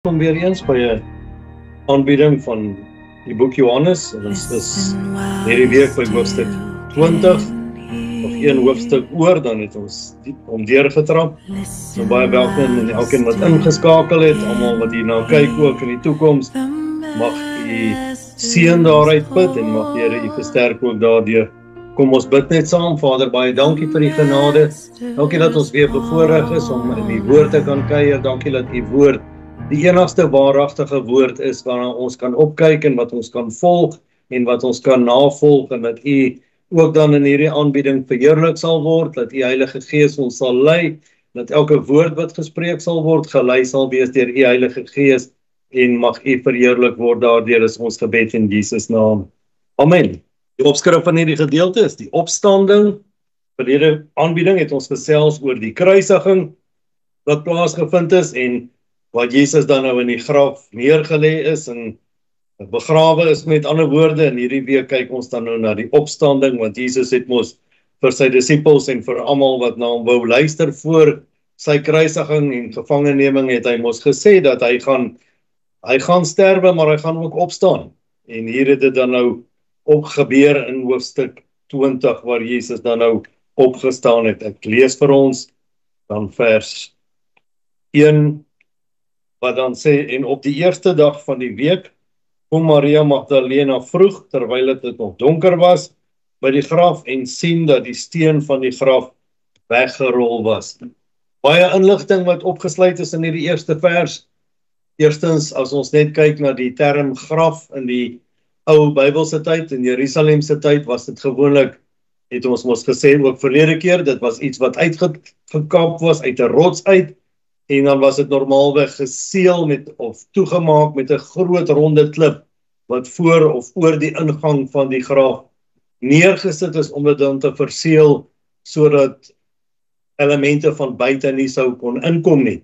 Welkom weer eens by 'n aanbieding van die boek Johannes. Ons is hierdie week by hoofstuk 20, nog een hoofstuk oor, dan het ons om deurgetrap. So baie welkom en elkeen wat ingeskakel het, almal wat hier na kyk ook in die toekoms. Mag u seën daaruit put en mag die Here u versterk ook daardeur. Kom ons bid net saam. Vader, baie dankie vir die genade. Dankie dat ons weer bevoorreg is om in die woord te kan kuier. Dankie dat u woord die enigste waaragtige woord is waarna ons kan opkyk en wat ons kan volg en wat ons kan navolg, en dat u ook dan in hierdie aanbieding verheerlik sal word, dat u Heilige Gees ons sal lei, dat elke woord wat gespreek sal word, gelei sal wees deur u Heilige Gees, en mag u verheerlik word daardeur, is ons gebed in Jesus naam. Amen. Die opskrif van hierdie gedeelte is die opstanding. Vir hierdie aanbieding het ons gesels oor die kruisiging wat plaasgevind is en wat Jesus dan nou in die graf neergelê is en begrawe is, met ander woorde. En hierdie week kyk ons dan nou na die opstanding, want Jesus het mos vir sy disippels en vir almal wat na hom wou luister voor sy kruisiging en gevangeneming, het hy mos gesê dat hy gaan sterwe, maar hy gaan ook opstaan. En hier het dit dan nou ook gebeur in hoofstuk 20, waar Jesus dan nou opgestaan het. Ek lees vir ons dan vers 1, wat dan sê, en op die eerste dag van die week kom Maria Magdalena vroeg, terwyl dit nog donker was, by die graf en sien dat die steen van die graf weggerol was. Baie inligting wat opgesluit is in hierdie eerste vers. Eerstens, as ons net kyk na die term graf in die ou Bybelse tyd, in Jerusalemse tyd, was dit gewoonlik, het ons mos gesê ook verlede keer, dit was iets wat uitgekap was uit 'n rots uit, en dan was dit normaalweg geseël met of toegemaak met 'n groot ronde klip wat voor of oor die ingang van die graf neergesit is om dit dan te verseël sodat elemente van buite nie sou kon inkom nie.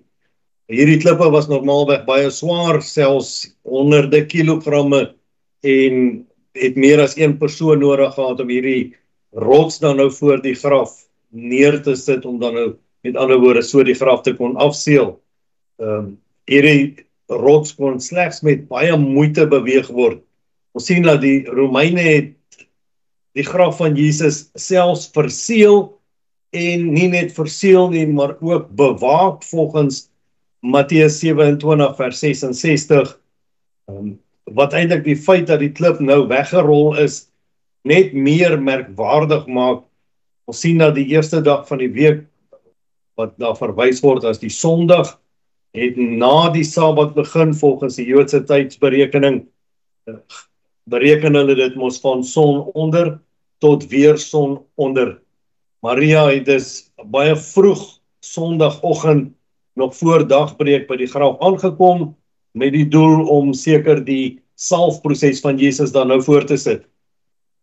Hierdie klippe was normaalweg baie swaar, selfs honderde kilogramme, en het meer as een persoon nodig gehad om hierdie rots dan nou voor die graf neer te sit, om dan nou met ander woorde so die graf te kon afseël. Hierdie rots kon slegs met baie moeite beweeg word. Ons sien dat die Romeine het die graf van Jesus selfs verseël, en nie net verseël nie, maar ook bewaak volgens Matteus 27 vers 66, wat eintlik die feit dat die klip nou weggerol is, net meer merkwaardig maak. Ons sien dat die eerste dag van die week, wat daar verwys word as die Sondag, het na die Sabbat begin volgens die Joodse tydsberekening. Bereken hulle dit mos van son onder tot weer son onder. Maria het dus baie vroeg Sondagoggend, nog voor dagbreek, by die graf aangekom, met die doel om seker die salfproses van Jesus dan nou voor te sit.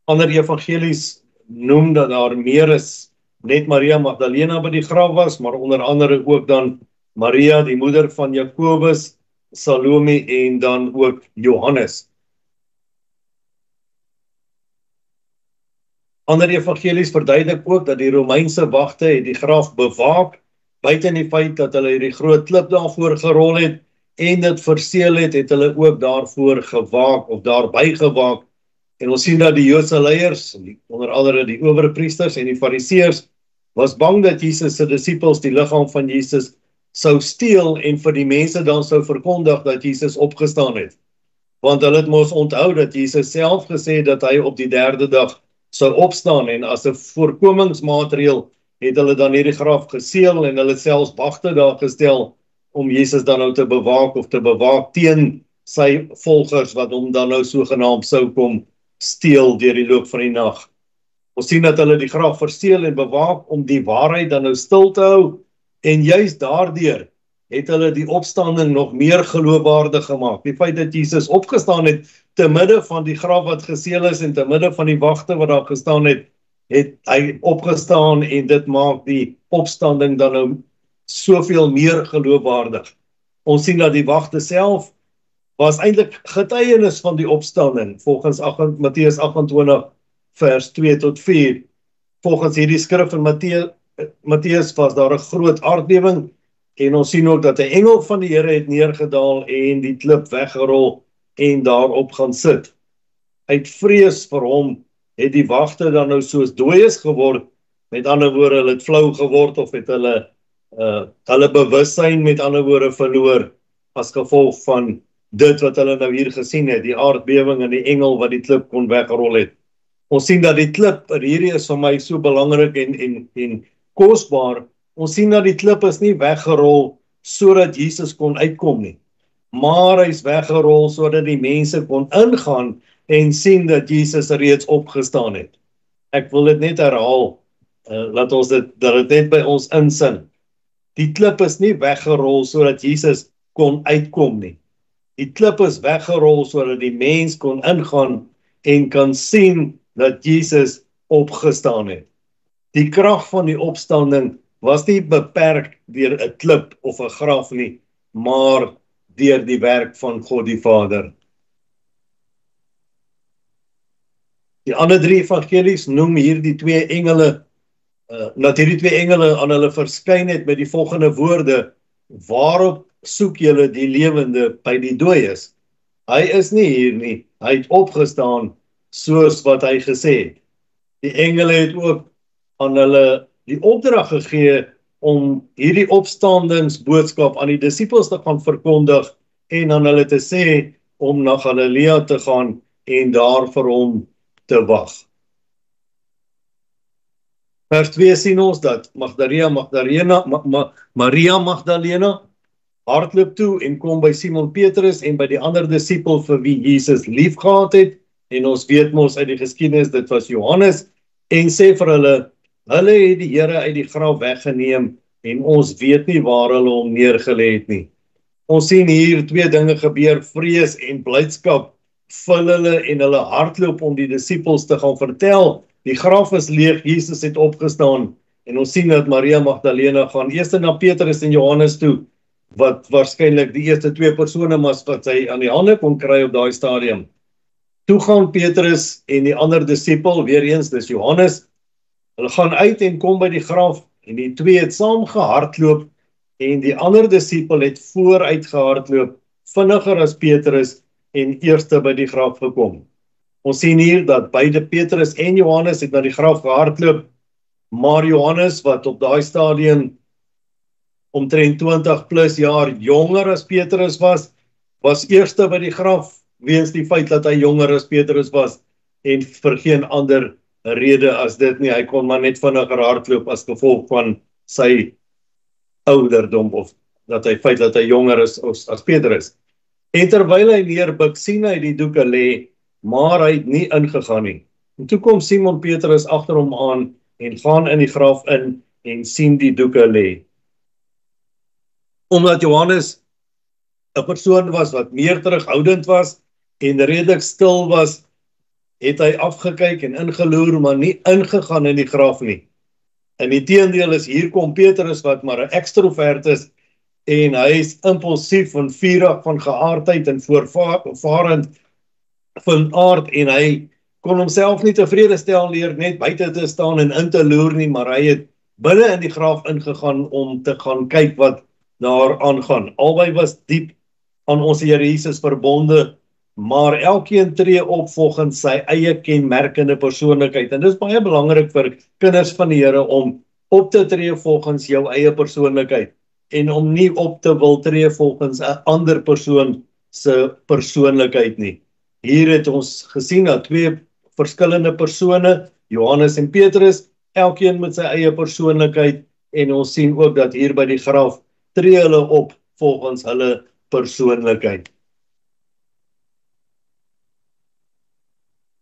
Ander evangelies noem dat daar meer as net Maria Magdalena by die graf was, maar onder andere ook dan Maria, die moeder van Jakobus, Salome en dan ook Johannes. Ander evangelies verduidelik ook dat die Romeinse wagte het die graf bewaak, buiten die feit dat hulle die groot klip daarvoor gerol het en dit verseël het, het hulle ook daarvoor gewaak of daarby gewaak. En ons sien dat die Joodse leiers, onder andere die owerpriesters en die fariseërs, was bang dat Jesus se disippels die liggaam van Jesus sou steel en vir die mense dan sou verkondig dat Jesus opgestaan het. Want hulle het mos onthou dat Jesus self gesê dat hy op die derde dag sou opstaan, en as 'n voorkomingsmaatreël het hulle dan hierdie graf geseël en hulle selfs wagte daar gestel om Jesus dan nou te bewaak teen sy volgers wat hom dan nou sogenaamd sou kom steel deur die loop van die nag. Ons sien dat hulle die graf verseël en bewaak om die waarheid dan nou stil te hou, en juist daardeur het hulle die opstanding nog meer geloofwaardig gemaak. Die feit dat Jesus opgestaan het te midde van die graf wat geseël is en te midde van die wagte wat daar gestaan het, het hy opgestaan, en dit maak die opstanding dan nou soveel meer geloofwaardig. Ons sien dat die wagte self was eintlik getuienis van die opstanding, volgens Matteus 28 vers 2 tot 4. Volgens hierdie skrif in Matteus was daar 'n groot aardbewing En ons sien ook dat 'n engel van die Here het neergedaal en die klip weggerol en daarop gaan sit. Uit vrees vir hom het die wagte dan nou soos dooies geword. Met ander woorde, hulle het flou geword of het hulle bewussyn met ander woorde verloor as gevolg van dit wat hulle nou hier gesien het, die aardbewing en die engel wat die klip kon wegrol het. Ons sien dat die klip, en hierdie is vir my so belangrik en kosbaar, ons sien dat die klip is nie weggerol sodat Jesus kon uitkom nie, maar hy is weggerol sodat die mense kon ingaan en sien dat Jesus reeds opgestaan het. Ek wil dit net herhaal, dat dit net by ons insin. Die klip is nie weggerol sodat Jesus kon uitkom nie. Die klip is weggerol sodat die mens kon ingaan en kan sien dat Jesus opgestaan het. Die krag van die opstanding was nie beperk deur 'n klip of 'n graf nie, maar deur die werk van God die Vader. Die ander 3 evangelies noem hier die 2 engele, dat hierdie 2 engele aan hulle verskyn het met die volgende woorde: waarop soek julle die lewende by die dooies? Hy is nie hier nie, hy het opgestaan soos wat hy gesê het. Die engele het ook aan hulle die opdrag gegee om hierdie opstandingsboodskap aan die disippels te gaan verkondig en aan hulle te sê om na Galilea te gaan en daar vir hom te wag. Vers 2 sien ons dat Maria Magdalena hardloop toe en kom by Simon Petrus en by die ander disipel vir wie Jesus lief gehad het, en ons weet mos uit die geskiedenis, dit was Johannes, en sê vir hulle het die Here uit die graf weggeneem en ons weet nie waar hulle hom neergelê het nie. Ons sien hier 2 dinge gebeur: vrees en blydskap vul hulle en hulle hardloop om die disippels te gaan vertel, die graf is leeg, Jesus het opgestaan. En ons sien dat Maria Magdalena gaan eers na Petrus en Johannes toe, wat waarskynlik die eerste 2 persone was wat sy aan die hande kon kry op daai stadium. Toe gaan Petrus en die ander disipel, weer eens, dis Johannes, hulle gaan uit en kom by die graf, en die 2 het saam gehardloop, en die ander disipel het vooruit gehardloop, vinniger as Petrus, en eerste by die graf gekom. Ons sien hier dat beide Petrus en Johannes het na die graf gehardloop, maar Johannes, wat op daai stadium omtrent 20 plus jaar jonger as Petrus was eerste by die graf, weens die feit dat hy jonger as Petrus was, en vir geen ander rede as dit nie. Hy kon maar net vinniger hardloop as gevolg van sy ouderdom, of feit dat hy jonger is as Petrus. En terwyl hy neerbuk, sien hy die doeke lê, maar hy het nie ingegaan nie. En toe kom Simon Petrus agter hom aan en gaan in die graf in en sien die doeke lê. Omdat Johannes 'n persoon was wat meer terughoudend was en redelik stil was, het hy afgekyk en ingeloer, maar nie ingegaan in die graf nie. En die teendeel is, hier kom Petrus wat maar 'n ekstrovert is, en hy is impulsief en vurig van geaardheid en voorvarend van aard, en hy kon homself nie tevrede stel deur net buite te staan en in te loer nie, maar hy het binne in die graf ingegaan om te gaan kyk wat daar aangaan. Albei was diep aan ons Here Jesus verbonde, maar elkeen tree op volgens sy eie kenmerkende persoonlikheid. En dit is baie belangrik vir kinders van die Here om op te tree volgens jou eie persoonlikheid en om nie op te wil tree volgens 'n ander persoon se persoonlikheid nie. Hier het ons gesien dat 2 verskillende persone, Johannes en Petrus, elkeen met sy eie persoonlikheid, en ons sien ook dat hier by die graf tree hulle op volgens hulle persoonlikheid.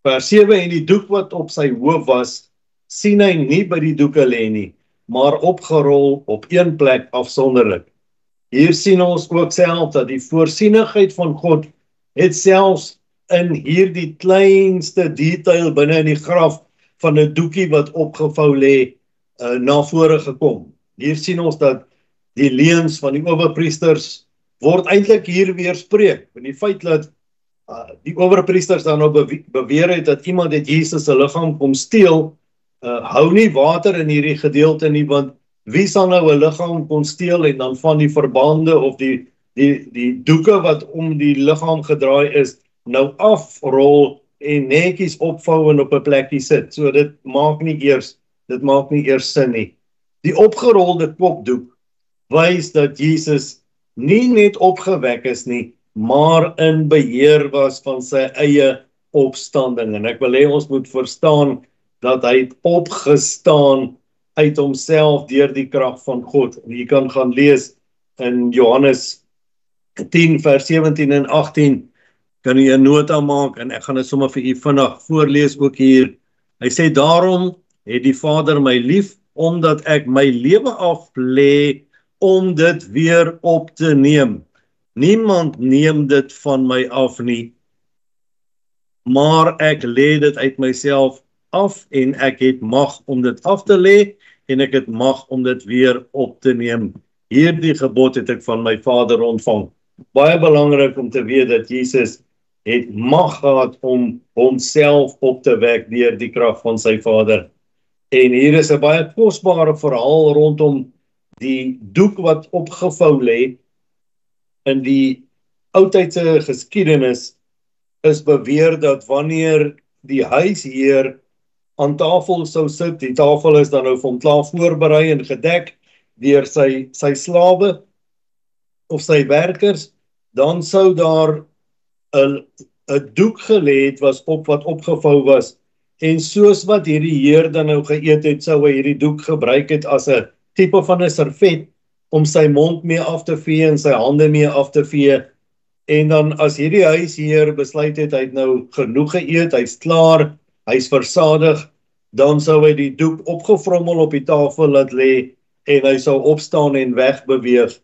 Vers 7, en die doek wat op sy hoof was, sien hy nie by die doeke lê nie, maar opgerol op een plek afsonderlik. Hier sien ons ook self dat die voorsienigheid van God het selfs in hierdie kleinste detail binne in die graf van 'n doekie wat opgevou lê, na vore gekom. Hier sien ons dat die leuns van die owerpriesters word eintlik hier weerspreek, en die feit dat die owerpriesters dan nou beweer het dat iemand het Jesus se liggaam kom steel, hou nie water in hierdie gedeelte nie, want Wie sal nou 'n liggaam kon steel en dan van die verbande of die doeke wat om die liggaam gedraai is, nou afrol en netjies opvou en op 'n plekkie sit. So dit maak nie eers sin nie. Die opgerolde kopdoek wys dat Jesus nie net opgewek is nie, maar in beheer was van sy eie opstanding. En ek wil hê ons moet verstaan dat hy het opgestaan uit homself deur die krag van God. En jy kan gaan lees in Johannes 10 vers 17 en 18, kan jy 'n nota maak en ek gaan dit sommer vir u vinnig voorlees ook hier. Hy sê, daarom het die Vader my lief, omdat ek my lewe aflê om dit weer op te neem. Niemand neem dit van my af nie, maar ek lê dit uit myself af en ek het mag om dit af te lê en ek het mag om dit weer op te neem. Hierdie gebod het ek van my Vader ontvang. Baie belangrik om te weet dat Jesus het mag gehad om homself op te wek deur die krag van sy Vader. En hier is 'n baie kosbare verhaal rondom die doek wat opgevou lê. In die oudtydse geskiedenis is beweer dat wanneer die huisheer aan tafel sou sit, die tafel is dan nou vir hom klaar voorberei en gedek deur sy slawe of sy werkers, dan sou daar 'n doek gelê het wat opgevou was. En soos wat hierdie heer dan nou geëet het, sou hy hierdie doek gebruik het as 'n tipe van 'n servet om sy mond mee af te vee en sy hande mee af te vee. En dan as hierdie huisheer besluit het, hy het nou genoeg geëet, hy's klaar, hy's versadig, dan sou hy die doek opgevrommel op die tafel laat lê en hy sou opstaan en wegbeweeg.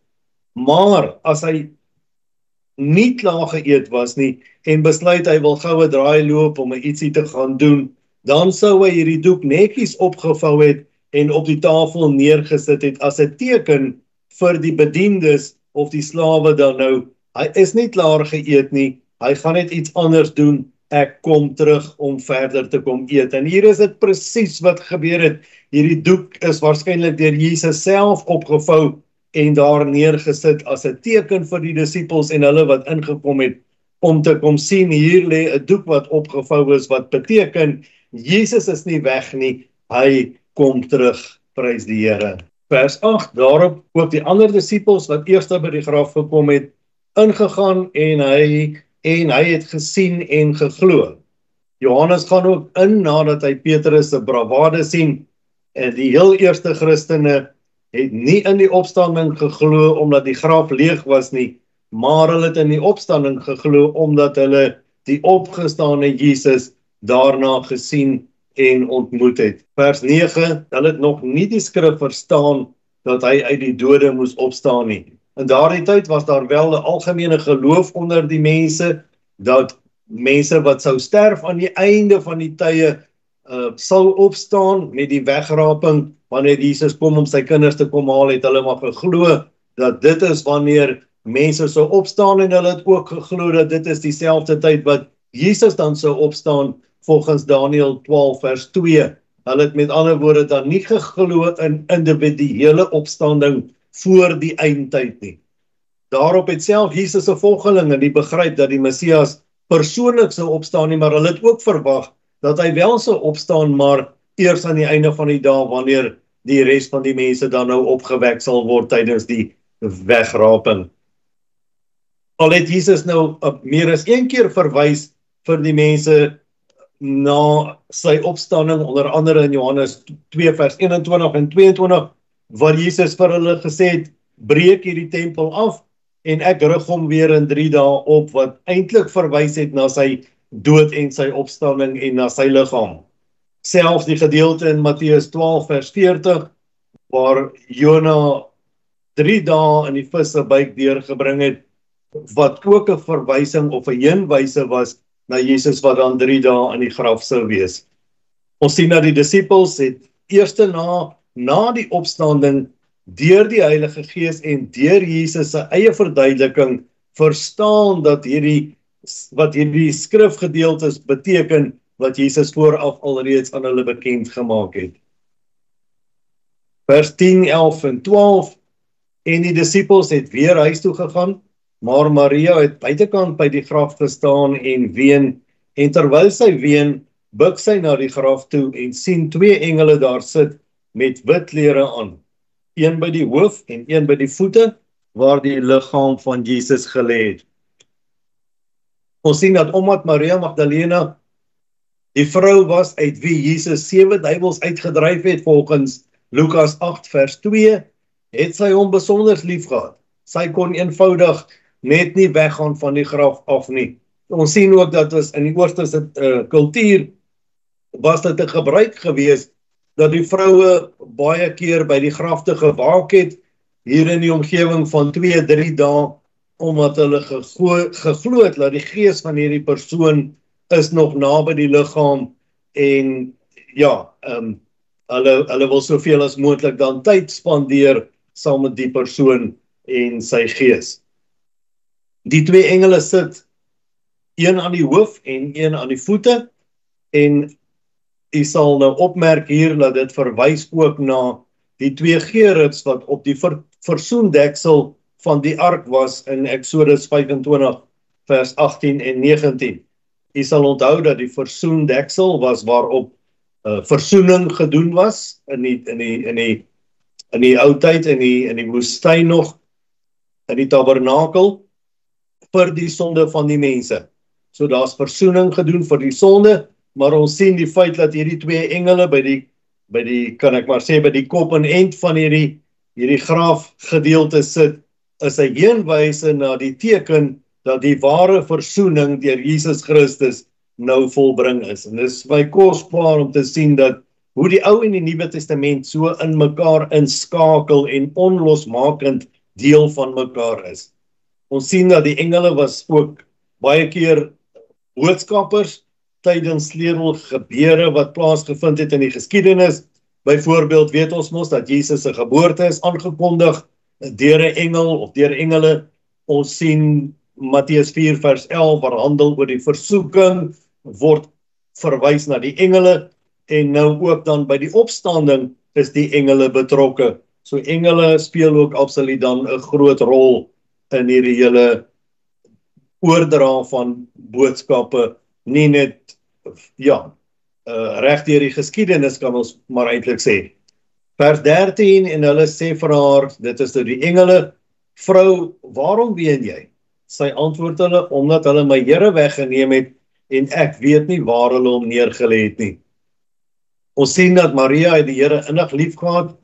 Maar as hy nie klaar geëet was nie en besluit hy wil gou 'n draai loop om ietsie te gaan doen, dan sou hy hierdie doek netjies opgevou het en op die tafel neergesit het as 'n teken vir die bediendes of die slawe dan nou, hy is nie klaar geëet nie, hy gaan net iets anders doen, ek kom terug om verder te kom eet. En hier is dit presies wat gebeur het. Hierdie doek is waarskynlik deur Jesus self opgevou en daar neergesit as 'n teken vir die disippels en hulle wat ingekom het om te kom sien, hier lê 'n doek wat opgevou is, wat beteken Jesus is nie weg nie, hy kom terug, prys die Here. Vers 8, daarop ook die ander disippels wat eers by die graf gekom het, ingegaan en hy het gesien en geglo. Johannes gaan ook in nadat hy Petrus se bravade sien, en die heel eerste Christene het nie in die opstanding geglo omdat die graf leeg was nie, maar hulle het in die opstanding geglo omdat hulle die opgestane Jesus daarna gesien en ontmoet het. Vers 9, hulle het nog nie die skrif verstaan dat hy uit die dode moes opstaan nie. In daardie tyd was daar wel 'n algemene geloof onder die mense, dat mense wat sou sterf aan die einde van die tye sal opstaan met die wegraping, wanneer Jesus kom om sy kinders te kom haal, het hulle maar geglo dat dit is wanneer mense sou opstaan, en hulle het ook geglo dat dit is dieselfde tyd wat Jesus dan sou opstaan, volgens Daniël 12 vers 2. Hulle het met ander woorde dan nie geglo in individuele opstanding voor die eindtyd nie. Daarop het self Jesus se volgelinge nie begryp dat die Messias persoonlik sou opstaan nie, maar hulle het ook verwag dat hy wel sou opstaan, maar eers aan die einde van die dag, wanneer die res van die mense dan nou opgewek sal word tydens die wegraping. Al het Jesus nou meer as een keer verwys vir die mense na sy opstanding, onder andere in Johannes 2 vers 21 en 22, waar Jesus vir hulle gesê het, breek hierdie tempel af, en ek rig hom weer in 3 dae op, wat eintlik verwys het na sy dood en sy opstanding en na sy liggaam. Selfs die gedeelte in Matteus 12 vers 40, waar Jona 3 dae in die vis se buik deurgebring het, wat ook 'n verwysing of 'n heenwyse was na Jesus wat dan 3 dae in die graf sou wees. Ons sien dat die disippels het eerste na die opstanding deur die Heilige Gees en deur Jesus se eie verduideliking verstaan dat wat hierdie skrifgedeeltes beteken, wat Jesus vooraf alreeds aan hulle bekend gemaak het. vers 10, 11 en 12, en die disippels het weer huis toe gegaan, maar Maria het buitekant by die graf gestaan en ween, en terwyl sy ween, buig sy na die graf toe en sien 2 engele daar sit met wit klere aan, een by die hoof en een by die voete, waar die liggaam van Jesus gelê het. Ons sien dat omdat Maria Magdalena die vrou was uit wie Jesus 7 duiwels uitgedryf het, volgens Lukas 8 vers 2, het sy hom besonder lief gehad. Sy kon eenvoudig net nie weggaan van die graf af nie. Ons sien ook dat in die Oosterse kultuur was dit 'n gebruik gewees dat die vroue baie keer by die grafte gewaak het, hier in die omgewing van 2-3 dae, omdat hulle geglo het dat die gees van hierdie persoon is nog naby die liggaam en ja, hulle wil soveel as moontlik dan tyd spandeer saam met die persoon en sy gees. Die 2 engele sit, een aan die hoof en een aan die voete, en u sal nou opmerk hier dat dit verwys ook na die 2 gerubs wat op die versoendeksel van die ark was in Exodus 25 vers 18 en 19. U sal onthou dat die versoendeksel was waarop versoening gedoen was in die ou tyd, in die woestyn nog, in die tabernakel, vir die sonde van die mense. So daar's versoening gedoen vir die sonde, maar ons sien die feit dat hierdie 2 engele by die kan ek maar sê, by die kop en end van hierdie graf gedeelte sit, is 'n heenwyse na die teken dat die ware versoening deur Jesus Christus nou volbring is. En dit is my kosbaar om te sien dat hoe die Ou en die Nuwe Testament so in mekaar inskakel en onlosmakend deel van mekaar is. Ons sien dat die engele was ook baie keer boodskappers tydens sleutelgebeure wat plaasgevind het in die geskiedenis. Byvoorbeeld weet ons mos dat Jesus se geboorte is aangekondig deur 'n engel of deur engele. Ons sien Matteus 4 vers 11 waar handel oor die versoeking, word verwys na die engele, en nou ook dan by die opstanding is die engele betrokke. So engele speel ook absoluut dan 'n groot rol in hierdie hele oordra van boodskappe, nie net reg deur die geskiedenis kan ons maar eintlik sê. Vers 13, en hulle sê vir haar, dit is nou die engele, vrou, waarom ween jy? Sy antwoord hulle, omdat hulle my Here weggeneem het, en ek weet nie waar hulle hom neergelê het nie. Ons sien dat Maria het die Here innig lief gehad.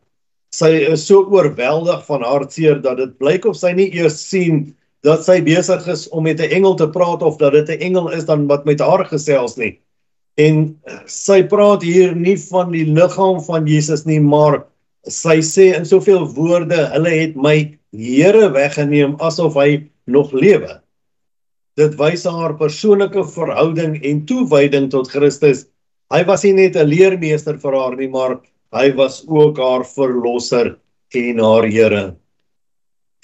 Sy is so oorweldig van hartseer dat dit blyk of sy nie eers sien dat sy besig is om met 'n engel te praat, of dat dit 'n engel is dan wat met haar gesels nie. En sy praat hier nie van die liggaam van Jesus nie, maar sy sê in soveel woorde, hulle het my Here weggeneem asof hy nog lewe. Dit wys haar persoonlike verhouding en toewyding tot Christus. Hy was nie net 'n leermeester vir haar nie, maar hy was ook haar verlosser en haar Here.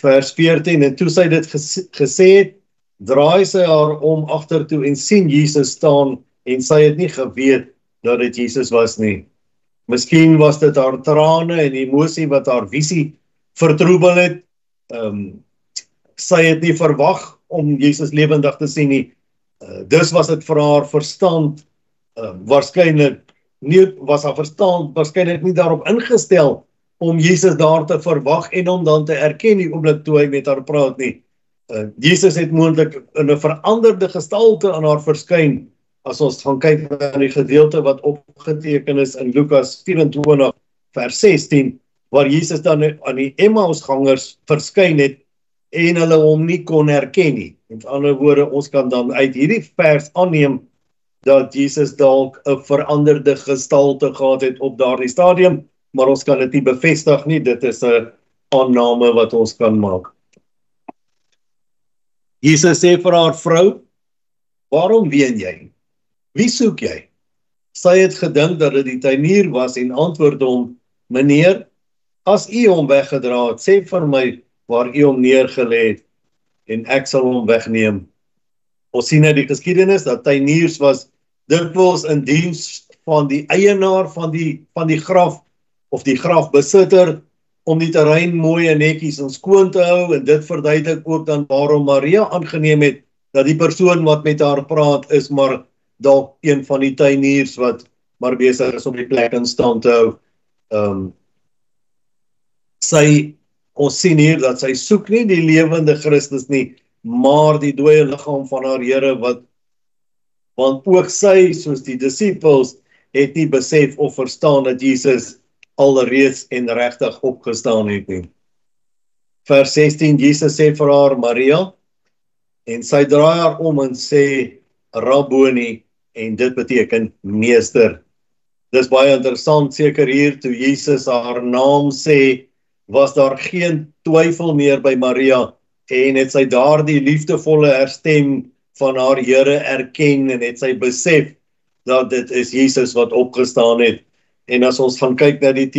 Vers 14, en toe sy dit gesê het, draai sy haar om agtertoe en sien Jesus staan, en sy het nie geweet dat dit Jesus was nie. Miskien was dit haar trane en emosie wat haar visie vertroebel het. Sy het nie verwag om Jesus lewendig te sien nie. Dus was dit vir haar verstand waarskynlik nie daarop ingestel om Jesus daar te verwag en om dan te erken die oomblik toe hy met haar praat nie. Jesus het moontlik in 'n veranderde gestalte aan haar verskyn, as ons gaan kyk na die gedeelte wat opgeteken is in Lukas 24 vers 16, waar Jesus dan aan die Emmausgangers verskyn het en hulle hom nie kon herken nie. Met ander woorde, ons kan dan uit hierdie vers aanneem dat Jesus dalk 'n veranderde gestalte gehad het op daardie stadium, maar ons kan dit nie bevestig nie, dit is 'n aanname wat ons kan maak. Jesus sê vir haar, vrou, waarom ween jy? Wie soek jy? Sy het gedink dat dit die tuinier was en antwoord hom, meneer, as u hom weggedra het, sê vir my waar u hom neergelê het en ek sal hom wegneem. Ons sien uit die geskiedenis dat tuiniers was dikwels in diens van die eienaar van die graf, of die grafbesitter om die terrein mooi en netjies en skoon te hou, en dit verduidelik ook dan waarom Maria aangeneem het dat die persoon wat met haar praat is maar dalk een van die tuiniers wat maar besig is om die plek in stand te hou. Ons sien hier dat sy soek nie die lewende Christus nie, maar die dooie liggaam van haar Here, want ook sy, soos die disippels, het nie besef of verstaan dat Jesus alreeds en regtig opgestaan het nie. Vers 16, Jesus sê vir haar, Maria, en sy draai haar om en sê, Rabboni, en dit beteken meester. Dis baie interessant, seker hier, toe Jesus haar naam sê, was daar geen twyfel meer by Maria, en het sy daardie liefdevolle herstem van haar Here erken, en het sy besef, dat dit is Jesus wat opgestaan het. En as ons gaan kyk na die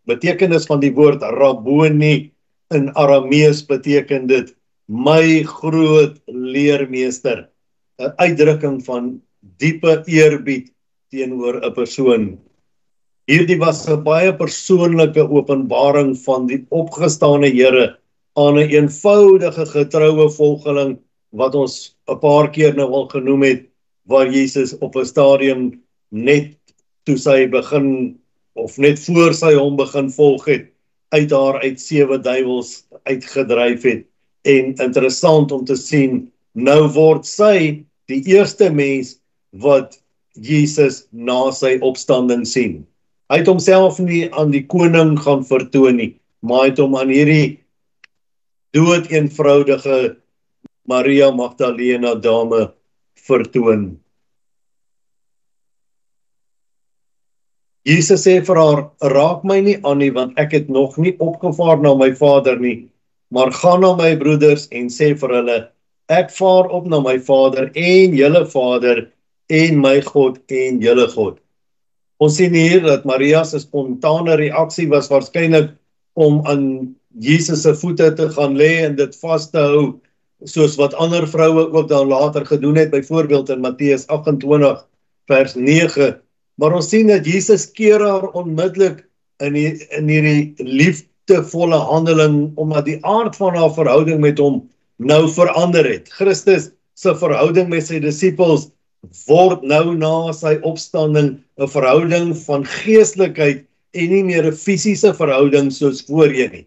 betekenis van die woord Rabboni, in Aramees beteken dit, my groot leermeester, 'n uitdrukking van diepe eerbied teenoor 'n persoon. Hierdie was 'n baie persoonlike openbaring van die opgestane Here aan 'n eenvoudige getroue volgeling wat ons 'n paar keer nou al genoem het, waar Jesus op 'n stadium net toe sy begin, of net voor sy hom begin volg het, uit haar uit 7 duiwels uitgedryf het. En interessant om te sien, nou word sy die eerste mens wat Jesus na sy opstanding sien. Hy het homself nie aan die koning gaan vertoon nie, maar hy het hom aan hierdie dood eenvoudige Maria Magdalena dame vertoon. Jesus sê vir haar, raak my nie aan nie, want ek het nog nie opgevaar na my Vader nie, maar gaan na my broeders en sê vir hulle, ek vaar op na my Vader en julle Vader, en my God en julle God. Ons sien hier dat Maria se spontane reaksie was waarskynlik om aan Jesus se voete te gaan lê en dit vas te hou, soos wat ander vroue ook dan later gedoen het, byvoorbeeld in Matteus 28 vers 9, maar ons sien dat Jesus keer haar onmiddellik in hierdie liefdevolle handeling, omdat die aard van haar verhouding met hom nou verander het. Christus se verhouding met sy disippels word nou na sy opstanding 'n verhouding van geestelikheid en nie meer 'n fisiese verhouding soos voorheen nie.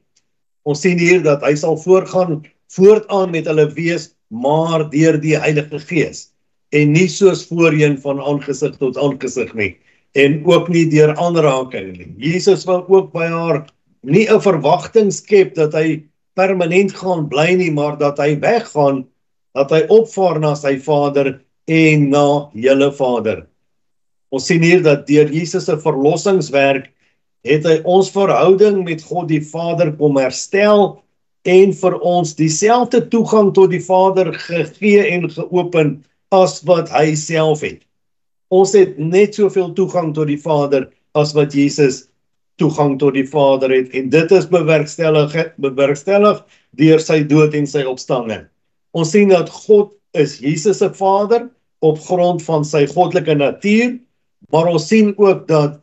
Ons sien hier dat hy sal voortaan met hulle wees, maar deur die Heilige Gees, en nie soos voorheen van aangesig tot aangesig nie, en ook nie deur aanraking nie. Jesus wil ook by haar nie 'n verwagting skep dat hy permanent gaan bly nie, maar dat hy weggaan, dat hy opvaar na sy Vader en na julle Vader. Ons sien hier dat deur Jesus se verlossingswerk het hy ons verhouding met God die Vader kom herstel en vir ons dieselfde toegang tot die Vader gegee en geopen as wat hy self het. Ons het net soveel toegang tot die Vader as wat Jesus toegang tot die Vader het, en dit is bewerkstellig deur sy dood en sy opstanding. Ons sien dat God is Jesus se Vader op grond van sy goddelike natuur, maar ons sien ook dat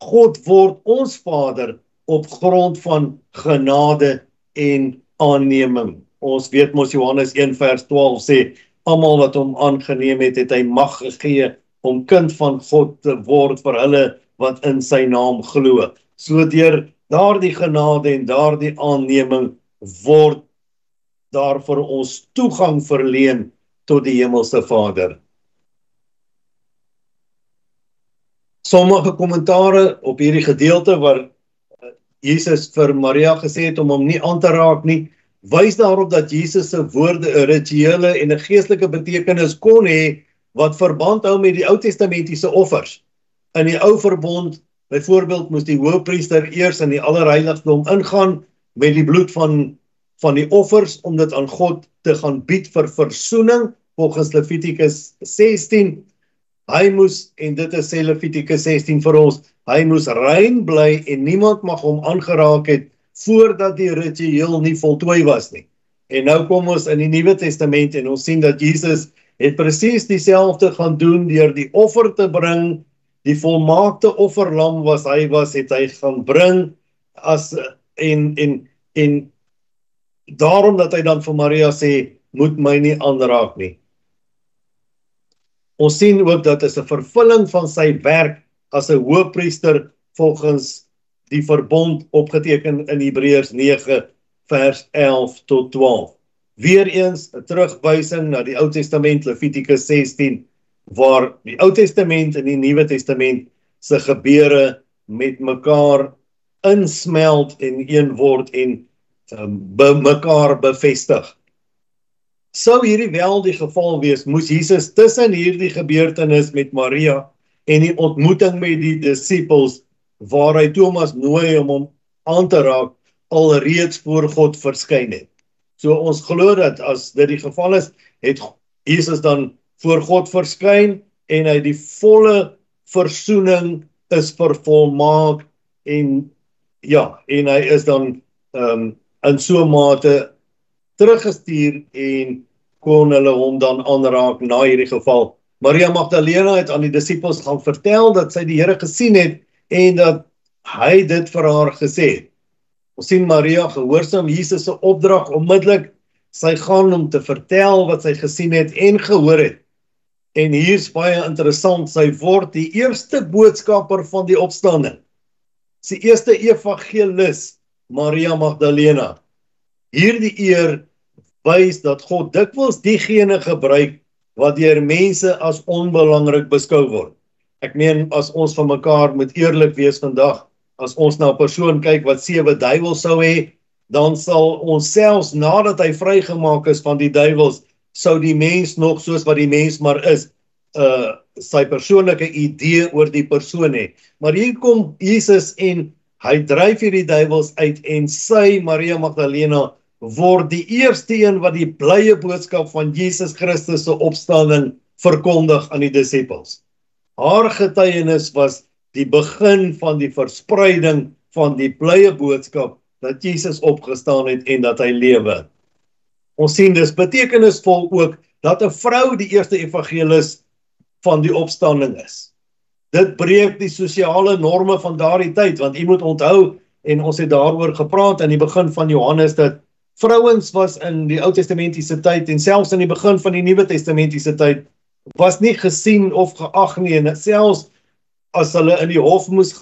God word ons Vader op grond van genade en aanneming. Ons weet mos Johannes 1 vers 12 sê, almal wat hom aangeneem het, het hy mag gegee om kind van God te word vir hulle wat in sy naam glo. So deur daardie genade en daardie aanneming word daar vir ons toegang verleen tot die hemelse Vader. Sommige kommentare op hierdie gedeelte waar Jesus vir Maria gesê het om hom nie aan te raak nie, wys daarop dat Jesus se woorde 'n rituele en 'n geestelike betekenis kon hê wat verband hou met die Ou Testamentiese offers. In die Ou Verbond, byvoorbeeld, moes die hoëpriester eers in die allerheiligdom ingaan met die bloed van die offers om dit aan God te gaan bied vir versoening, volgens Levitikus 16. Hy moes, en dit is sê Levitikus 16 vir ons, hy moes rein bly en niemand mag hom aangeraak het voordat die ritueel nie voltooi was nie. En nou kom ons in die Nuwe Testament en ons sien dat Jesus het presies dieselfde gaan doen deur die offer te bring die volmaakte offerlam was, het hy gaan bring, en daarom dat hy dan vir Maria sê, moet my nie aanraak nie. Ons sien ook dat is 'n vervulling van sy werk as 'n hoëpriester volgens die verbond opgeteken in Hebreërs 9 vers 11 tot 12. Weereens 'n terugwysing na die Ou Testament, Levitikus 16, waar die Ou Testament en die Nuwe Testament se gebeure met mekaar insmelt en een word en mekaar bevestig. Sou hierdie wel die geval wees, moes Jesus tussen hierdie gebeurtenis met Maria en die ontmoeting met die disippels, waar hy Thomas nooi om hom aan te raak, alreeds voor God verskyn het. So ons glo dat as dit die geval is, het Jesus dan voor God verskyn en hy die volle versoening is vervolmaak en hy is dan in so mate teruggestuur en kon hulle hom dan aanraak na hierdie geval. Maria Magdalena het aan die disippels gaan vertel dat sy die Here gesien het en dat hy dit vir haar gesê het. Ons sien Maria gehoorsaam Jesus se opdrag onmiddellik. Sy gaan om te vertel wat sy gesien het en gehoor het. En hier's baie interessant, sy word die eerste boodskapper van die opstanding. Sy eerste evangelis, Maria Magdalena. Hierdie eer wys dat God dikwels diegene gebruik wat deur mense as onbelangrik beskou word. Ek meen, as ons van mekaar moet eerlik wees vandag, as ons na 'n persoon kyk wat 7 duiwels sou hê, dan sal ons selfs nadat hy vrygemaak is van die duiwels, sou die mens nog soos wat die mens maar is, sy persoonlike idee oor die persoon hê. Maar hier kom Jesus en hy dryf hierdie duiwels uit en sy, Maria Magdalena, word die eerste een wat die blye boodskap van Jesus Christus se opstanding verkondig aan die disippels. Haar getuienis was die begin van die verspreiding van die blye boodskap dat Jesus opgestaan het en dat hy lewe. Ons sien dis betekenisvol ook dat 'n vrou die eerste evangelis van die opstanding is. Dit breek die sosiale norme van daardie tyd, want jy moet onthou, en ons het daaroor gepraat in die begin van Johannes, dat vrouens was in die Ou Testamentiese tyd en selfs in die begin van die Nuwe Testamentiese tyd was nie gesien of geag nie, en selfs as hulle in die hof moes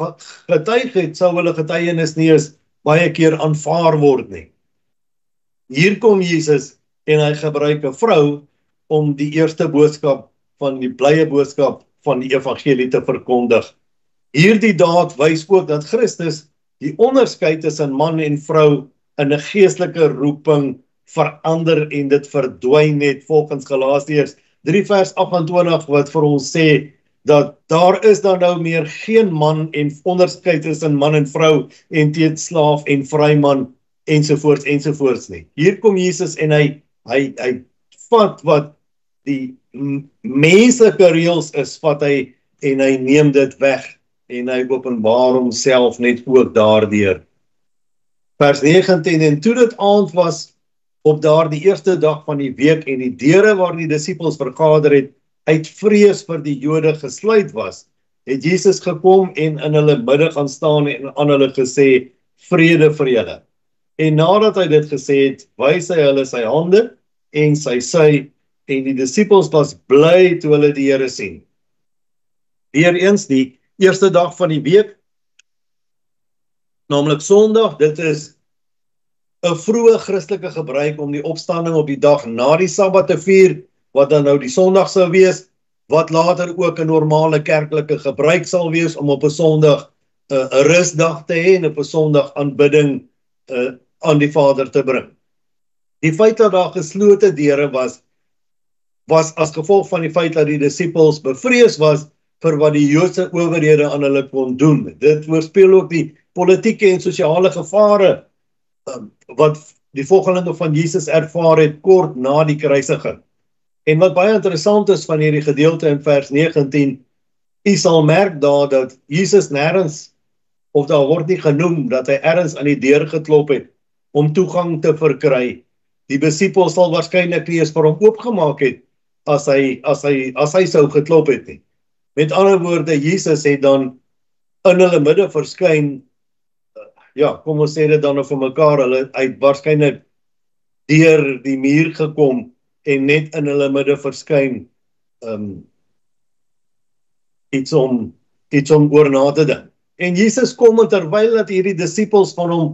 getuig het, sou hulle getuienis nie eens baie keer aanvaar word nie. Hier kom Jesus en hy gebruik 'n vrou om die eerste boodskap van die blye boodskap van die evangelie te verkondig. Hierdie daad wys ook dat Christus die onderskeid tussen man en vrou in 'n geestelike roeping verander en dit verdwyn het volgens Galasiërs 3 vers 28 wat vir ons sê dat daar is dan nou meer geen man en onderskeid tussen man en vrou en teen slaaf en vryman ensovoorts nie. Hier kom Jesus en hy vat wat die menslike reëls is, vat hy en hy neem dit weg en hy openbaar homself net ook daardeur. Vers 19, en toe dit aand was op daardie eerste dag van die week en die deure waar die disippels vergader het, uit vrees vir die Jode gesluit was, het Jesus gekom en in hulle midde gaan staan en aan hulle gesê, vrede vir julle. En nadat hy dit gesê het, wys hy hulle sy hande en sy sy, en die disippels was bly toe hulle die Here sien. Weereens die eerste dag van die week, naamlik Sondag, dit is 'n vroeë Christelike gebruik om die opstanding op die dag na die Sabbat te vier, wat dan nou die Sondag sou wees, wat later ook 'n normale kerklike gebruik sal wees om op 'n Sondag 'n rustdag te hê en op 'n Sondag aanbidding aan die Vader te bring. Die feit dat daar geslote deure was as gevolg van die feit dat die disippels bevrees was vir wat die Joodse owerhede aan hulle kon doen. Dit weerspieël ook die politieke en sosiale gevare wat die volgelinge van Jesus ervaar het kort na die kruisiging. En wat baie interessant is van hierdie gedeelte in vers 19, u sal merk daar dat Jesus nêrens, of daar word nie genoem dat hy ergens aan die deur geklop het om toegang te verkry. Die disippels sal waarskynlik nie eens vir hom oopgemaak het as hy sou geklop het nie. Met ander woorde, Jesus het dan in hulle midde verskyn, ja, kom ons sê dit dan vir mekaar, hulle uit waarskynlik deur die muur gekom en net in hulle midde verskyn, iets om oor na te dink. En Jesus kom en terwyl dat hierdie disippels van hom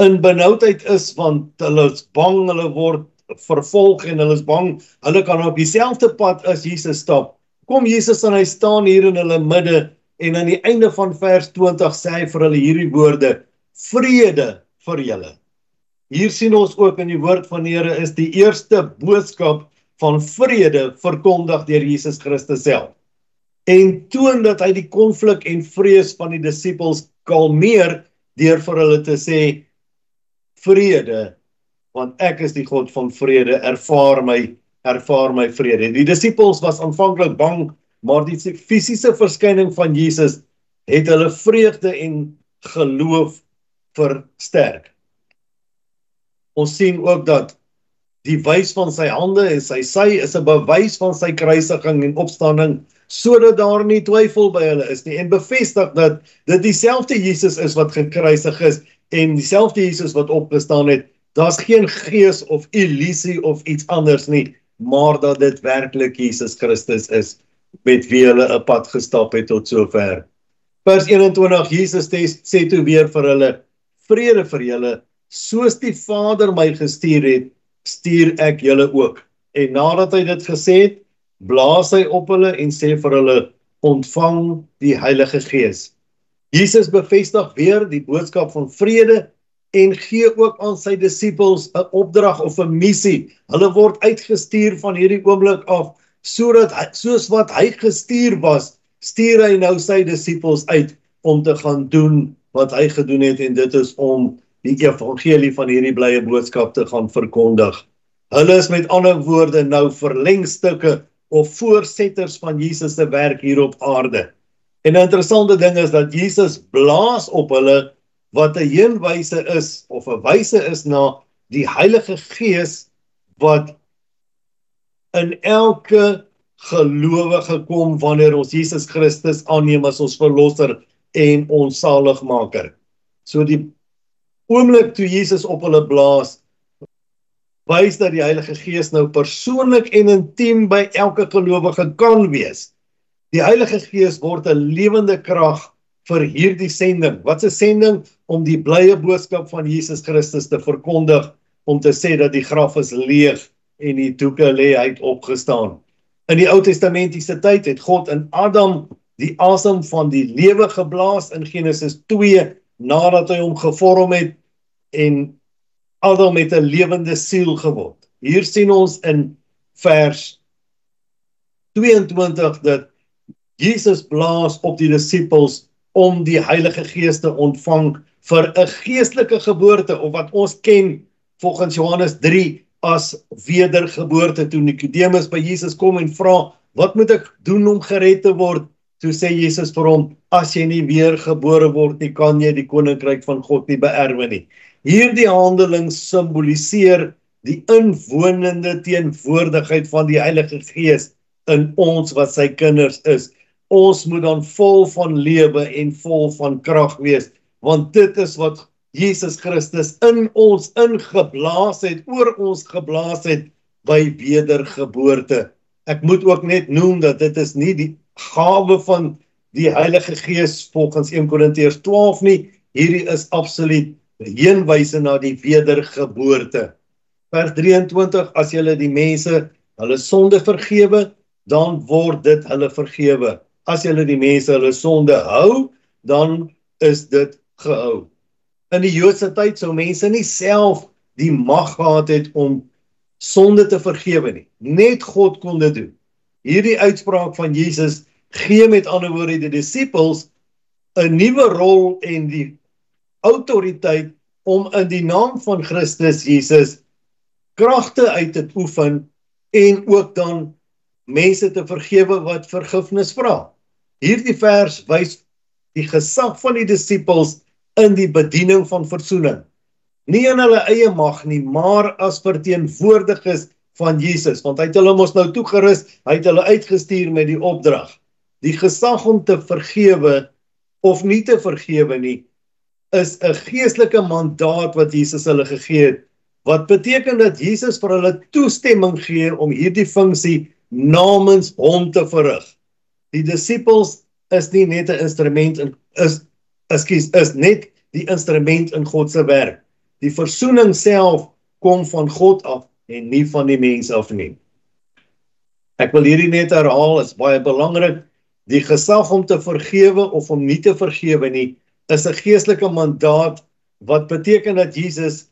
in benoudheid is, want hulle is bang, hulle word vervolg en hulle is bang, hulle kan op dieselfde pad as Jesus stap. Kom Jesus en hy staan hier in hulle midde en aan die einde van vers 20 sê hy vir hulle hierdie woorde, vrede vir julle. Hier sien ons ook in die woord van die Here is die eerste boodskap van vrede verkondig deur Jesus Christus self. En toon dat hy die konflik en vrees van die disippels kalmeer deur vir hulle te sê, vrede, want ek is die God van vrede, ervaar my vrede. Die disippels was aanvanklik bang, maar die fisiese verskyning van Jesus het hulle vreugde en geloof versterk. Ons sien ook dat die wys van sy hande en sy sy is 'n bewys van sy kruisiging en opstanding, sodat daar nie twyfel by hulle is nie, en bevestig dat dit dieselfde Jesus is wat gekruisig is, en dieselfde Jesus wat opgestaan het. Daar's geen gees of illusie of iets anders nie, maar dat dit werklik Jesus Christus is, met wie hulle 'n pad gestap het tot sover. Vers 21, Jesus sê toe weer vir hulle, vrede vir julle, soos die Vader my gestuur het, stuur ek julle ook. En nadat hy dit gesê het, blaas hy op hulle en sê vir hulle, ontvang die Heilige Gees. Jesus bevestig weer die boodskap van vrede en gee ook aan sy disippels 'n opdrag of 'n missie. Hulle word uitgestuur van hierdie oomblik af, soos wat hy gestuur was, stuur hy nou sy disippels uit om te gaan doen wat hy gedoen het, en dit is om die evangelie van hierdie blye boodskap te gaan verkondig. Hulle is met ander woorde nou verlengstukke of voorsetters van Jesus se werk hier op aarde. En 'n interessante ding is dat Jesus blaas op hulle wat 'n heenwyse is, of 'n wyse is na die Heilige Gees wat in elke gelowige kom wanneer ons Jesus Christus aanneem as ons verlosser en ons saligmaker. So die oomblik toe Jesus op hulle blaas, wys dat die Heilige Gees nou persoonlik en intiem by elke gelowige kan wees. Die Heilige Gees word 'n lewende krag vir hierdie sending. Wat 'n sending? Om die blye boodskap van Jesus Christus te verkondig, om te sê dat die graf is leeg en die doeke lê uit opgestaan. In die Ou Testamentiese tyd het God in Adam die asem van die lewe geblaas in Genesis 2, nadat hy hom gevorm het en Adam het 'n lewende siel geword. Hier sien ons in vers 22 dat Jesus blaas op die disippels om die Heilige Gees te ontvang vir 'n geestelike geboorte, of wat ons ken volgens Johannes 3 as wedergeboorte. Toe Nikodemus by Jesus kom en vra, wat moet ek doen om gered te word? Toe sê Jesus vir hom, as jy nie weer gebore word nie, kan jy die koninkryk van God nie beerwe nie. Hierdie handeling simboliseer die inwonende teenwoordigheid van die Heilige Gees in ons wat sy kinders is. Ons moet dan vol van lewe en vol van krag wees, want dit is wat Jesus Christus in ons ingeblaas het, oor ons geblaas het by wedergeboorte. Ek moet ook net noem dat dit is nie die gawe van die Heilige Gees volgens 1 Korintiërs 12 nie, hierdie is absoluut heenwyse na die wedergeboorte. Vers 23, as julle die mense hulle sonde vergewe, dan word dit hulle vergewe. As julle die mense hulle sonde hou, dan is dit gehou. In die Joodse tyd sou mense nie self die mag gehad het om sonde te vergewe nie. Net God kon dit doen. Hierdie uitspraak van Jesus gee met ander woorde die disippels 'n nuwe rol en die autoriteit om in die naam van Christus Jesus kragte uit te oefen en ook dan mense te vergewe wat vergifnis vra. Hierdie vers wys die gesag van die disippels in die bediening van versoening. Nie in hulle eie mag nie, maar as verteenwoordigers van Jesus, want hy het hulle mos nou toegerus, hy het hulle uitgestuur met die opdrag. die gesag om te vergewe of nie te vergewe nie, is 'n geestelike mandaat wat Jesus hulle gegee het, wat beteken dat Jesus vir hulle toestemming gee om hierdie funksie namens hom te verrig. Die disippels is nie net 'n instrument is net die instrument in God se werk. Die versoening self kom van God af en nie van die mens af nie. Ek wil hierdie net herhaal, is baie belangrik. Die gesag om te vergewe of om nie te vergewe nie, is 'n geestelike mandaat wat beteken dat Jesus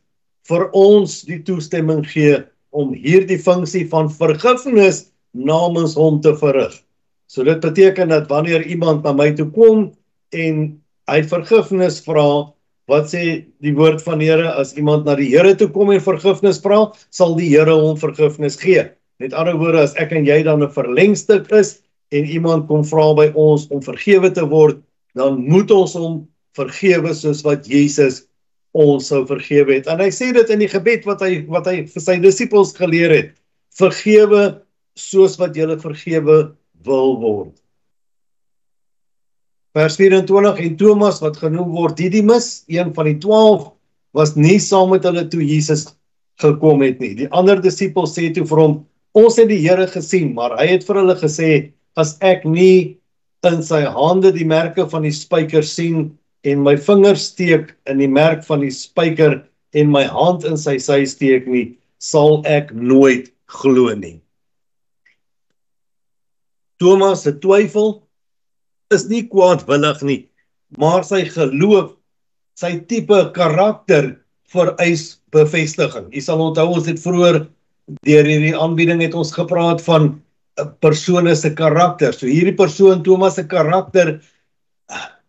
vir ons die toestemming gee om hierdie funksie van vergifnis namens hom te verrig. So dit beteken dat wanneer iemand na my toe kom en hy vergifnis vra, wat sê die woord van die Here, as iemand na die Here toe kom en vergifnis vra, sal die Here hom vergifnis gee. Met ander woorde, as ek en jy dan 'n verlengstuk is en iemand kom vra by ons om vergewe te word, dan moet ons hom vergewe soos wat Jesus ons sou vergewe het. En hy sê dit in die gebed wat hy vir sy disippels geleer het. Vergewe soos wat julle vergewe wil word. Vers 24, en Thomas, wat genoem word Didimus, een van die 12, was nie saam met hulle toe Jesus gekom het nie. Die ander disippels sê toe vir hom, ons het die Here gesien, maar hy het vir hulle gesê, as ek nie in sy hande die merke van die spyker sien, en my vinger steek in die merk van die spyker, en my hand in sy sy steek nie, sal ek nooit glo nie. Thomas se twyfel is nie kwaadwillig nie, maar sy geloof, sy tipe karakter vereis bevestiging. Jy sal onthou, ons het vroeër deur hierdie aanbieding het ons gepraat van 'n persoon se karakter. So hierdie persoon, Thomas se karakter,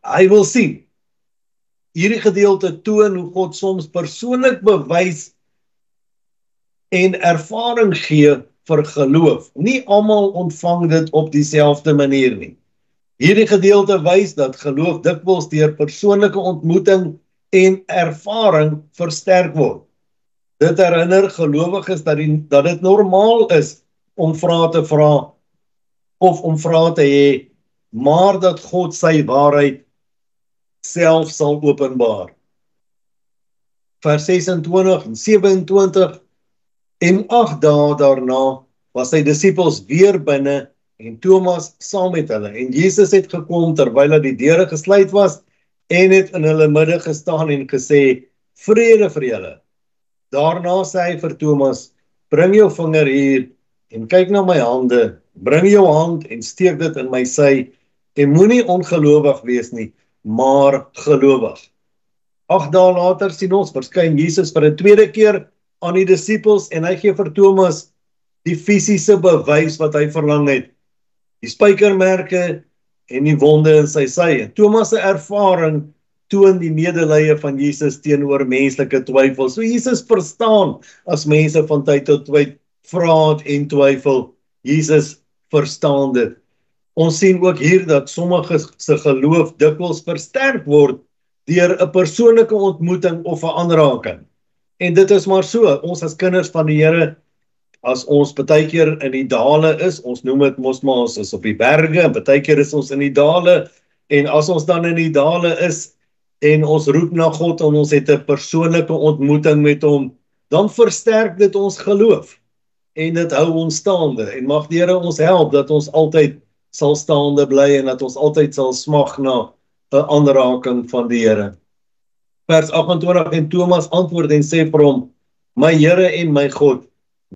hy wil sien. Hierdie gedeelte toon hoe God soms persoonlik bewys en ervaring gee vir geloof. Nie almal ontvang dit op dieselfde manier nie. Hierdie gedeelte wys dat geloof dikwels deur persoonlike ontmoeting en ervaring versterk word. Dit herinner gelowiges dat dit normaal is om vrae te vra of om vrae te hê, maar dat God sy waarheid self sal openbaar. Vers 26 en 27, en 8 dae daarna was sy disippels weer binne en Thomas saam met hulle. En Jesus het gekom terwyl die deure gesluit was en het in hulle midde gestaan en gesê, vrede vir julle. Daarna sê hy vir Thomas, bring jou vinger hier en kyk na my hande, bring jou hand en steek dit in my sy, en moenie ongelowig wees nie, maar gelowig. 8 dae later sien ons verskyn Jesus vir 'n tweede keer aan die disippels en hy gee vir Thomas die fisiese bewys wat hy verlang het. Die spykermerke en die wonde in sy sy. En Thomas se ervaring toon die medelee van Jesus teenoor menslike twyfel. So Jesus verstaan as mense van tyd tot tyd vra en twyfel. Jesus verstaan dit. Ons sien ook hier dat sommige se geloof dikwels versterk word deur 'n persoonlike ontmoeting of 'n aanraking. En dit is maar so, ons as kinders van die Here, as ons baie keer in die dale is, ons noem dit mos maar ons is op die berge, en baie keer is ons in die dale, en as ons dan in die dale is, en ons roep na God, en ons het 'n persoonlike ontmoeting met hom, dan versterk dit ons geloof, en dit hou ons staande, en mag die Here ons help, dat ons altyd sal staande bly, en dat ons altyd sal smag na 'n aanraking van die Here. Vers 28, en Thomas antwoord en sê vir hom, my Here en my God.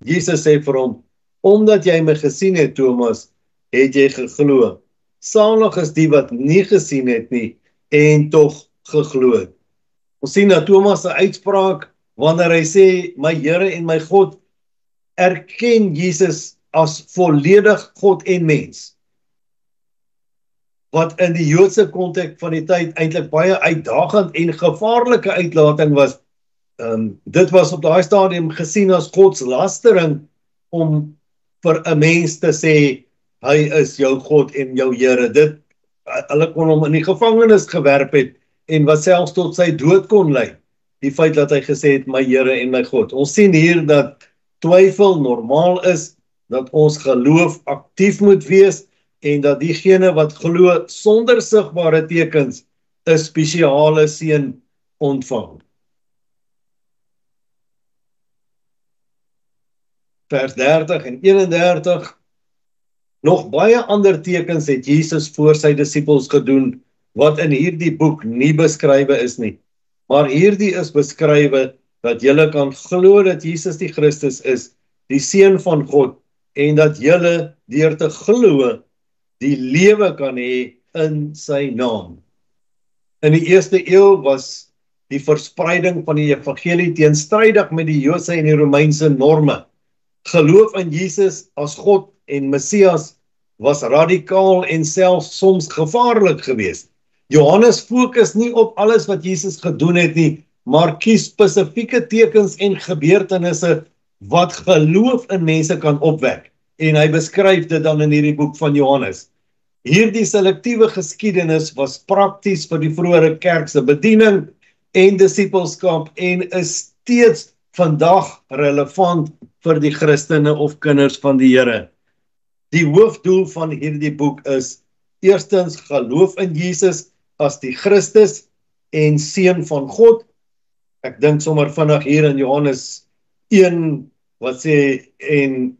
Jesus sê vir hom, omdat jy my gesien het, Thomas, het jy geglo. Salig is die wat nie gesien het nie, en tog geglo het. Ons sien dat Thomas se uitspraak, wanneer hy sê, my Here en my God, erken Jesus as volledig God en mens. Wat in die Joodse konteks van die tyd eintlik baie uitdagend en gevaarlike uitlating was. Dit was op daai stadium gesien as godslastering om vir 'n mens te sê, hy is jou God en jou Here. Hulle kon hom in die gevangenis gewerp het en wat selfs tot sy dood kon lei. Die feit dat hy gesê het, my Here en my God. Ons sien hier dat twyfel normaal is, dat ons geloof aktief moet wees, en dat diegene wat glo sonder sigbare tekens 'n spesiale seën ontvang. Vers 30 en 31. Nog baie ander tekens het Jesus voor sy disippels gedoen, wat in hierdie boek nie beskrywe is nie. Maar hierdie is beskrywe, dat julle kan glo dat Jesus die Christus is, die Seun van God, en dat julle deur te glo die lewe kan hê in sy naam. In die eerste eeu was die verspreiding van die evangelie teenstrydig met die Joodse en die Romeinse norme. Geloof in Jesus as God en Messias was radikaal en selfs soms gevaarlik geweest. Johannes fokus nie op alles wat Jesus gedoen het nie, maar kies spesifieke tekens en gebeurtenisse wat geloof in mense kan opwek. En hy beskryf dit dan in hierdie boek van Johannes. Hierdie selektiewe geskiedenis was prakties vir die vroeëre kerk se bediening en disippelskap en is steeds vandag relevant vir die Christene of kinders van die Here. Die hoofdoel van hierdie boek is eerstens geloof in Jesus as die Christus en Seun van God. Ek dink sommer vinnig hier in Johannes 1 wat sê en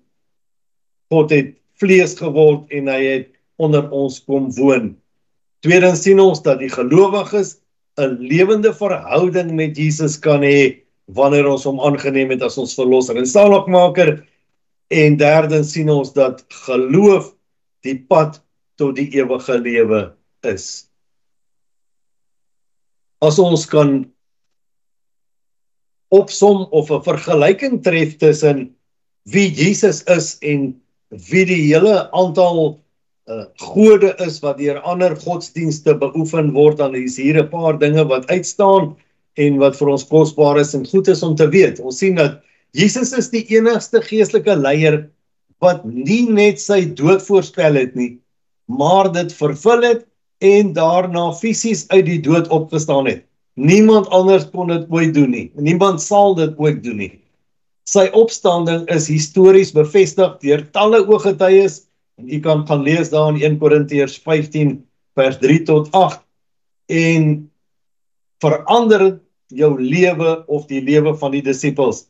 God het vlees geword en hy het onder ons kom woon. Tweedens sien ons dat die gelowiges 'n lewende verhouding met Jesus kan hê wanneer ons hom aangeneem het as ons verlosser en saligmaker. En derdens sien ons dat geloof die pad tot die ewige lewe is. As ons kan opsom of 'n vergelyking tref tussen wie Jesus is en wie die hele aantal gode is wat deur ander godsdienste beoefen word, dan is hier 'n paar dinge wat uitstaan en wat vir ons kosbaar is en goed is om te weet. Ons sien dat Jesus is die enigste geestelike leier wat nie net sy dood voorspel het nie, maar dit vervul het en daarna fisies uit die dood opgestaan het. Niemand anders kon dit ooit doen nie. Niemand sal dit ooit doen nie. Sy opstanding is histories bevestig deur talle ooggetuies. U kan gaan lees daar in 1 Korintiërs 15 vers 3 tot 8 en verander jou lewe of die lewe van die disippels.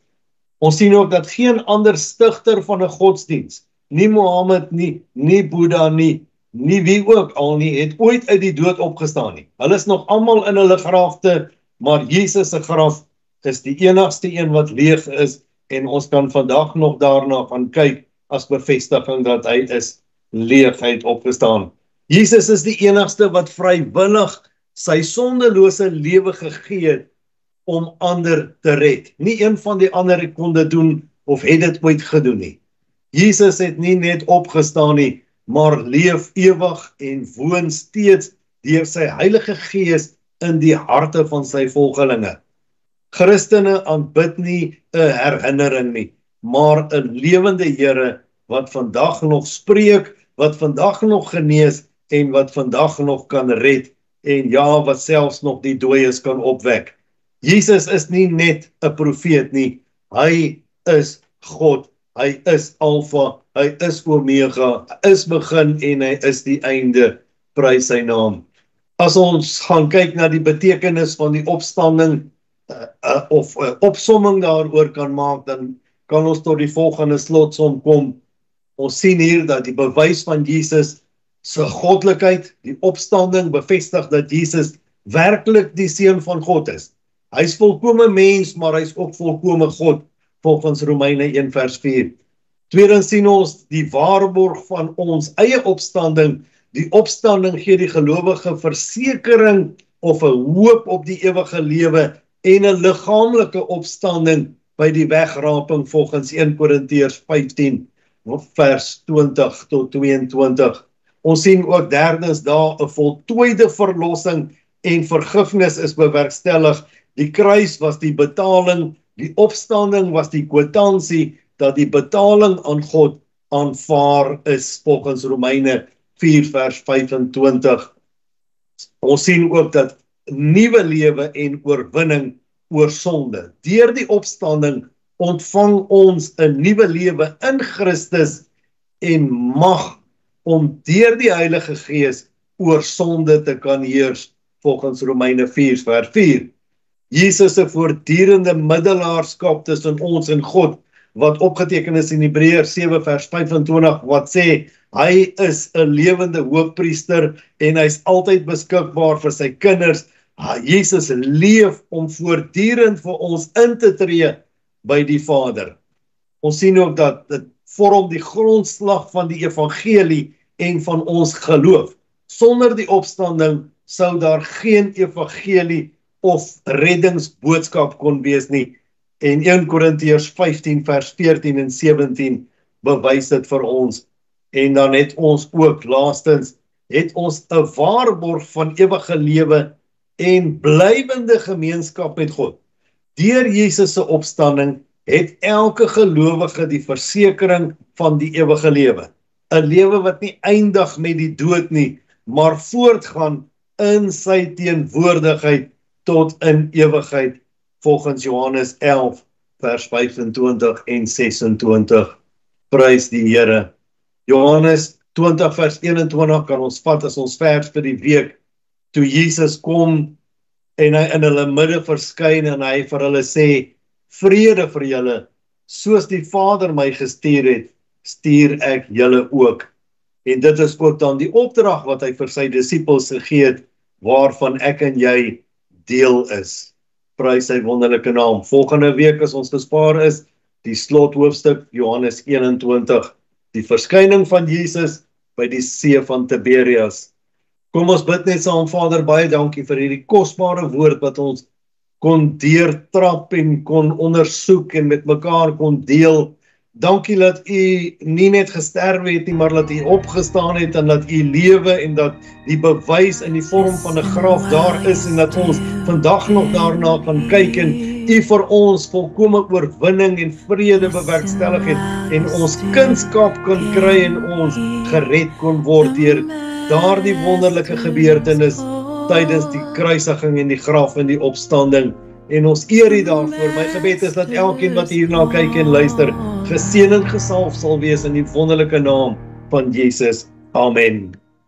Ons sien ook dat geen ander stigter van 'n godsdiens, nie Mohammed nie, nie Boeddha nie, nie wie ook al nie, het ooit uit die dood opgestaan nie. Hulle is nog almal in hulle grafte, maar Jesus se graf is die enigste een wat leeg is en ons kan vandag nog daarna gaan kyk as bevestiging dat hy is leegheid opgestaan. Jesus is die enigste wat vrywillig sy sondelose lewe gegee het om ander te red. Nie een van die ander kon dit doen of het dit ooit gedoen nie. Jesus het nie net opgestaan nie, maar leef ewig en woon steeds deur sy Heilige Gees in die harte van sy volgelinge. Christene aanbid nie 'n herinnering nie, maar 'n lewende Here wat vandag nog spreek, wat vandag nog genees en wat vandag nog kan red en ja, wat selfs nog die dooies kan opwek. Jesus is nie net 'n profeet nie, hy is God, hy is Alfa, hy is Omega, hy is begin en hy is die einde, prys sy naam. As ons gaan kyk na die betekenis van die opstanding of opsomming daaroor kan maak, dan kan ons tot die volgende slotsom kom. Ons sien hier dat die bewys van Jesus se goddelikheid, die opstanding bevestig dat Jesus werklik die Seun van God is. Hy is volkome mens, maar hy is ook volkome God, volgens Romeine 1 vers 4. Tweedens sien ons die waarborg van ons eie opstanding. Die opstanding gee die gelowige versekering of 'n hoop op die ewige lewe en 'n liggaamlike opstanding by die wegraping volgens 1 Korintiërs 15 vers 20 tot 22. Ons sien ook derdens daar 'n voltooide verlossing en vergifnis is bewerkstellig. Die kruis was die betaling, die opstanding was die kwitansie dat die betaling aan God aanvaar is volgens Romeine 4 vers 25. Ons sien ook dat nuwe lewe en oorwinning oor sonde. Deur die opstanding ontvang ons 'n nuwe lewe in Christus en mag om deur die Heilige Gees oor sonde te kan heers, volgens Romeine 4 vers 4. Jesus se voortdurende middelaarskap tussen ons en God, wat opgeteken is in Hebreërs 7 vers 25, wat sê, hy is 'n lewende hoofpriester en hy's altyd beskikbaar vir sy kinders. Jesus leef om voortdurend vir ons in te tree by die Vader. Ons sien ook dat dit vorm die grondslag van die evangelie en van ons geloof. Sonder die opstanding sou daar geen evangelie of reddingsboodskap kon wees nie. En 1 Korintiërs 15 vers 14 en 17 bewys dit vir ons. En dan het ons ook laastens, het ons 'n waarborg van ewige lewe en blywende gemeenskap met God. Deur Jesus se opstanding het elke gelowige die versekering van die ewige lewe. 'n Lewe wat nie eindig met die dood nie, maar voortgaan in sy teenwoordigheid tot in ewigheid, volgens Johannes 11 vers 25 en 26. Prys die Here. Johannes 20 vers 21 kan ons vat as ons vers vir die week, toe Jesus kom en hy in hulle midde verskyn en hy vir hulle sê, vrede vir julle, soos die Vader my gestuur het, stuur ek julle ook. En dit is ook dan die opdrag wat hy vir sy disippels gegee het, waarvan ek en jy deel is. Prys sy wonderlike naam. Volgende week as ons gespaar is, die slothoofstuk Johannes 21, die verskyning van Jesus by die see van Tiberias. Kom ons bid net saam. Vader, baie dankie vir hierdie kosbare woord wat ons kon deurtrap en kon ondersoek en met mekaar kon deel. Dankie dat u nie net gesterwe het nie, maar dat u opgestaan het en dat u lewe en dat die bewys in die vorm van 'n graf daar is en dat ons vandag nog daarna kan kyk en u vir ons volkome oorwinning en vrede bewerkstellig het en ons kunskap kan kry en ons gered kon word deur daardie wonderlike gebeurtenis tydens die kruisiging en die graf en die opstanding. En ons eer u daarvoor. My gebed is dat elkeen wat hierna kyk en luister, geseën en gesalf sal wees in die wonderlike naam van Jesus. Amen.